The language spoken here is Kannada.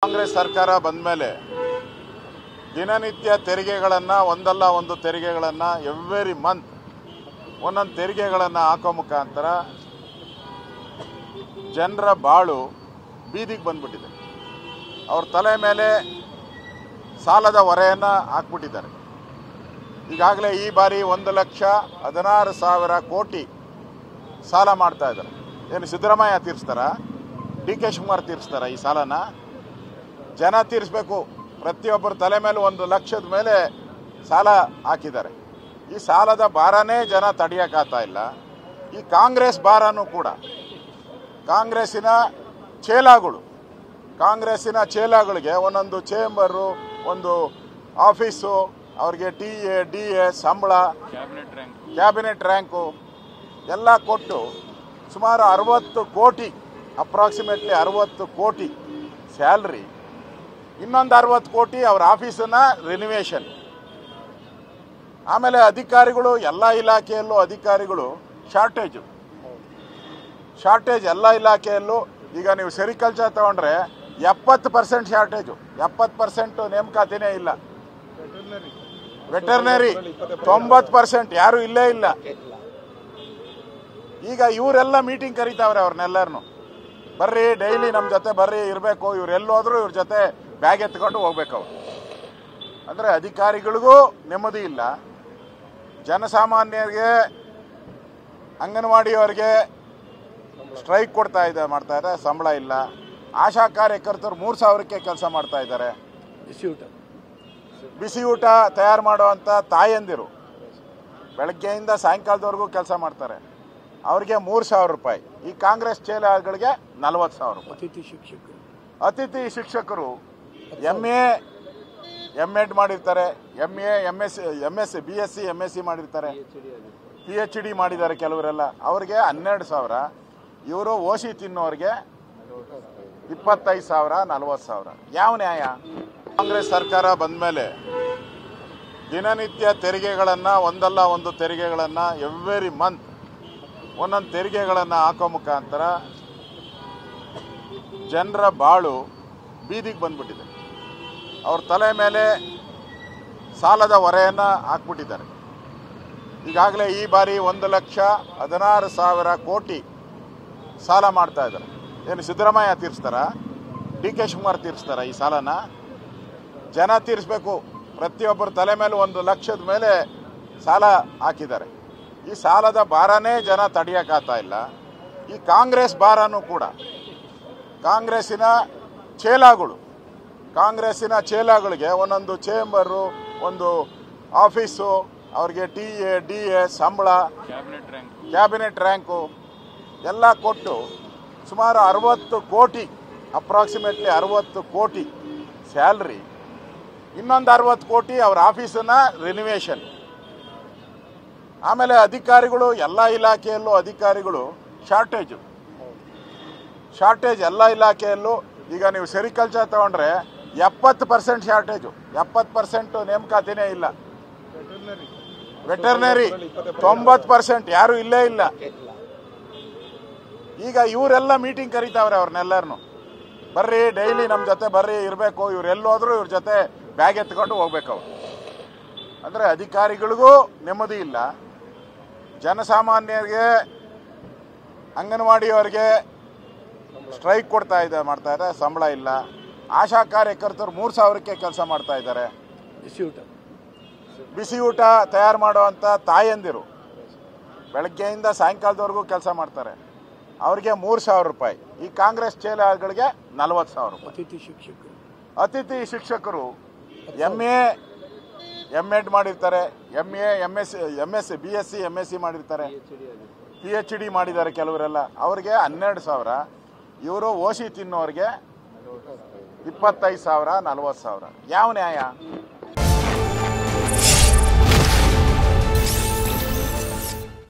ಕಾಂಗ್ರೆಸ್ ಸರ್ಕಾರ ಬಂದ ಮೇಲೆ ದಿನನಿತ್ಯ ತೆರಿಗೆಗಳನ್ನು ಒಂದಲ್ಲ ಒಂದು ತೆರಿಗೆಗಳನ್ನು ಎವ್ರಿ ಮಂತ್ ಒಂದೊಂದು ತೆರಿಗೆಗಳನ್ನು ಹಾಕೋ ಮುಖಾಂತರ ಜನರ ಬಾಳು ಬೀದಿಗೆ ಬಂದ್ಬಿಟ್ಟಿದೆ. ಅವ್ರ ತಲೆ ಮೇಲೆ ಸಾಲದ ಹೊರೆಯನ್ನು ಹಾಕ್ಬಿಟ್ಟಿದ್ದಾರೆ. ಈಗಾಗಲೇ ಈ ಬಾರಿ 1,16,000 ಕೋಟಿ ಸಾಲ ಮಾಡ್ತಾ ಇದ್ದಾರೆ. ಏನು ಸಿದ್ದರಾಮಯ್ಯ ತೀರಿಸ್ತಾರ, ಡಿ ಕೆ ಶಿವಕುಮಾರ್ ತೀರಿಸ್ತಾರ? ಈ ಸಾಲನ ಜನ ತೀರಿಸಬೇಕು. ಪ್ರತಿಯೊಬ್ಬರ ತಲೆ ಮೇಲೆ 1 ಲಕ್ಷದ ಮೇಲೆ ಸಾಲ ಹಾಕಿದ್ದಾರೆ. ಈ ಸಾಲದ ಭಾರನೇ ಜನ ತಡೆಯೋಕ್ಕಾಗ್ತಾ ಇಲ್ಲ. ಈ ಕಾಂಗ್ರೆಸ್ ಭಾರನೂ ಕೂಡ ಕಾಂಗ್ರೆಸ್ಸಿನ ಚೇಲಾಗಳಿಗೆ ಒಂದೊಂದು ಚೇಂಬರು, ಒಂದು ಆಫೀಸು, ಅವ್ರಿಗೆ DA ಸಂಬಳ, ಕ್ಯಾಬಿನೆಟ್ ರ್ಯಾಂಕು ಎಲ್ಲ ಕೊಟ್ಟು ಸುಮಾರು 60 ಕೋಟಿ, ಅಪ್ರಾಕ್ಸಿಮೇಟ್ಲಿ 60 ಕೋಟಿ ಸ್ಯಾಲ್ರಿ, ಇನ್ನೊಂದು 60 ಕೋಟಿ ಅವ್ರ ಆಫೀಸನ್ನ ರಿನಿವೇಷನ್. ಆಮೇಲೆ ಅಧಿಕಾರಿಗಳು ಎಲ್ಲ ಇಲಾಖೆಯಲ್ಲೂ ಅಧಿಕಾರಿಗಳು ಶಾರ್ಟೇಜ್ ಎಲ್ಲ ಇಲಾಖೆಯಲ್ಲೂ. ಈಗ ನೀವು ಸೆರಿಕಲ್ಚರ್ ತಗೊಂಡ್ರೆ 70% ಶಾರ್ಟೇಜು, 70% ನೇಮಕಾತಿನೇ ಇಲ್ಲ. ವೆಟರ್ನರಿ 90% ಯಾರು ಇಲ್ಲೇ ಇಲ್ಲ. ಈಗ ಇವರೆಲ್ಲ ಮೀಟಿಂಗ್ ಕರೀತಾವ್ರೆ ಅವ್ರನ್ನೆಲ್ಲರನ್ನು, ಬರ್ರಿ ಡೈಲಿ ನಮ್ಮ ಜೊತೆ ಬರ್ರಿ ಇರಬೇಕು. ಇವ್ರು ಎಲ್ಲೋದ್ರೂ ಇವ್ರ ಜೊತೆ ಬ್ಯಾಗ್ ಎತ್ಕೊಂಡು ಹೋಗ್ಬೇಕು ಅವ್ರು. ಅಂದರೆ ಅಧಿಕಾರಿಗಳಿಗೂ ನೆಮ್ಮದಿ ಇಲ್ಲ, ಜನಸಾಮಾನ್ಯರಿಗೆ, ಅಂಗನವಾಡಿಯವರಿಗೆ ಸ್ಟ್ರೈಕ್ ಮಾಡ್ತಾ ಇದ್ದಾರೆ, ಸಂಬಳ ಇಲ್ಲ. ಆಶಾ ಕಾರ್ಯಕರ್ತರು 3,000ಕ್ಕೆ ಕೆಲಸ ಮಾಡ್ತಾ ಇದ್ದಾರೆ. ಬಿಸಿ ಊಟ ತಯಾರು ಮಾಡುವಂಥ ತಾಯಂದಿರು ಬೆಳಗ್ಗೆಯಿಂದ ಸಾಯಂಕಾಲದವರೆಗೂ ಕೆಲಸ ಮಾಡ್ತಾರೆ, ಅವ್ರಿಗೆ 3,000 ರೂಪಾಯಿ. ಈ ಕಾಂಗ್ರೆಸ್ ಚೇಲಾಗಳಿಗೆ 40,000 ರೂಪಾಯಿ. ಅತಿಥಿ ಶಿಕ್ಷಕರು MA ಮಾಡಿರ್ತಾರೆ, MA MS BSc MSc ಮಾಡಿರ್ತಾರೆ, PhD ಮಾಡಿದ್ದಾರೆ ಕೆಲವರೆಲ್ಲ, ಅವ್ರಿಗೆ 12,000. ಇವರು ಓಸಿ ತಿನ್ನೋರಿಗೆ 25,000 40,000. ಯಾವ ನ್ಯಾಯ? ಕಾಂಗ್ರೆಸ್ ಸರ್ಕಾರ ಬಂದ ಮೇಲೆ ದಿನನಿತ್ಯ ತೆರಿಗೆಗಳನ್ನು ಒಂದಲ್ಲ ಒಂದು ತೆರಿಗೆಗಳನ್ನು ಎವ್ರಿ ಮಂತ್ ಒಂದೊಂದು ತೆರಿಗೆಗಳನ್ನು ಹಾಕೋ ಮುಖಾಂತರ ಜನರ ಬಾಳು ಬೀದಿಗೆ ಬಂದ್ಬಿಟ್ಟಿದೆ. ಅವ್ರ ತಲೆ ಮೇಲೆ ಸಾಲದ ಹೊರೆಯನ್ನು ಹಾಕ್ಬಿಟ್ಟಿದ್ದಾರೆ. ಈಗಾಗಲೇ ಈ ಬಾರಿ 1,16,000 ಕೋಟಿ ಸಾಲ ಮಾಡ್ತಾ ಇದ್ದಾರೆ. ಏನು ಸಿದ್ದರಾಮಯ್ಯ ತೀರಿಸ್ತಾರ, ಡಿ ಕೆ ಶಿವಕುಮಾರ್ ತೀರಿಸ್ತಾರ? ಈ ಸಾಲನ ಜನ ತೀರಿಸಬೇಕು. ಪ್ರತಿಯೊಬ್ಬರ ತಲೆ ಮೇಲೆ 1 ಲಕ್ಷದ ಮೇಲೆ ಸಾಲ ಹಾಕಿದ್ದಾರೆ. ಈ ಸಾಲದ ಭಾರನೇ ಜನ ತಡೆಯೋಕ್ಕಾಗ್ತಾ ಇಲ್ಲ. ಈ ಕಾಂಗ್ರೆಸ್ ಭಾರನೂ ಕೂಡ ಕಾಂಗ್ರೆಸ್ಸಿನ ಚೇಲಾಗಳಿಗೆ ಒಂದೊಂದು ಚೇಂಬರು, ಒಂದು ಆಫೀಸು, ಅವ್ರಿಗೆ DA ಸಂಬಳ, ಕ್ಯಾಬಿನೆಟ್ ರ್ಯಾಂಕು ಎಲ್ಲ ಕೊಟ್ಟು ಸುಮಾರು 60 ಕೋಟಿ, ಅಪ್ರಾಕ್ಸಿಮೇಟ್ಲಿ 60 ಕೋಟಿ ಸ್ಯಾಲ್ರಿ, ಇನ್ನೊಂದು 60 ಕೋಟಿ ಅವ್ರ ಆಫೀಸನ್ನ ರಿನಿವೇಷನ್. ಆಮೇಲೆ ಅಧಿಕಾರಿಗಳು ಎಲ್ಲ ಇಲಾಖೆಯಲ್ಲೂ ಅಧಿಕಾರಿಗಳು ಶಾರ್ಟೇಜ್ ಎಲ್ಲ ಇಲಾಖೆಯಲ್ಲೂ. ಈಗ ನೀವು ಸೆರಿಕಲ್ಚರ್ ತಗೊಂಡ್ರೆ 70% ಶಾರ್ಟೇಜು, 70% ನೇಮಕಾತಿನೇ ಇಲ್ಲ. ವೆಟರ್ನರಿ 90% ಯಾರು ಇಲ್ಲೇ ಇಲ್ಲ. ಈಗ ಇವರೆಲ್ಲ ಮೀಟಿಂಗ್ ಕರೀತಾವ್ರೆ ಅವ್ರನ್ನೆಲ್ಲರನ್ನು, ಬರ್ರಿ ಡೈಲಿ ನಮ್ಮ ಜೊತೆ ಬರ್ರಿ ಇರಬೇಕು. ಇವ್ರು ಎಲ್ಲೋದ್ರೂ ಇವ್ರ ಜೊತೆ ಬ್ಯಾಗ್ ಎತ್ಕೊಂಡು ಹೋಗ್ಬೇಕು ಅವ್ರು. ಅಂದರೆ ಅಧಿಕಾರಿಗಳಿಗೂ ನೆಮ್ಮದಿ ಇಲ್ಲ, ಜನಸಾಮಾನ್ಯರಿಗೆ, ಅಂಗನವಾಡಿಯವರಿಗೆ ಸ್ಟ್ರೈಕ್ ಮಾಡ್ತಾ ಇದ್ದಾರೆ, ಸಂಬಳ ಇಲ್ಲ. ಆಶಾ ಕಾರ್ಯಕರ್ತರು 3,000ಕ್ಕೆ ಕೆಲಸ ಮಾಡ್ತಾ ಇದ್ದಾರೆ. ಬಿಸಿ ಊಟ ತಯಾರು ಮಾಡುವಂಥ ತಾಯಂದಿರು ಬೆಳಗ್ಗೆಯಿಂದ ಸಾಯಂಕಾಲದವರೆಗೂ ಕೆಲಸ ಮಾಡ್ತಾರೆ, ಅವ್ರಿಗೆ 3,000 ರೂಪಾಯಿ. ಈ ಕಾಂಗ್ರೆಸ್ ಚೇಲಾಗಳಿಗೆ 40,000 ರೂಪಾಯಿ. ಅತಿಥಿ ಶಿಕ್ಷಕರು MA ಮಾಡಿರ್ತಾರೆ, MS BSc MSc ಮಾಡಿರ್ತಾರೆ, PhD ಮಾಡಿದ್ದಾರೆ ಕೆಲವರೆಲ್ಲ, ಅವ್ರಿಗೆ 12,000. ಇವರು ಓಸಿ ತಿನ್ನೋರಿಗೆ 25,000 40,000. ಯಾವ ನ್ಯಾಯ?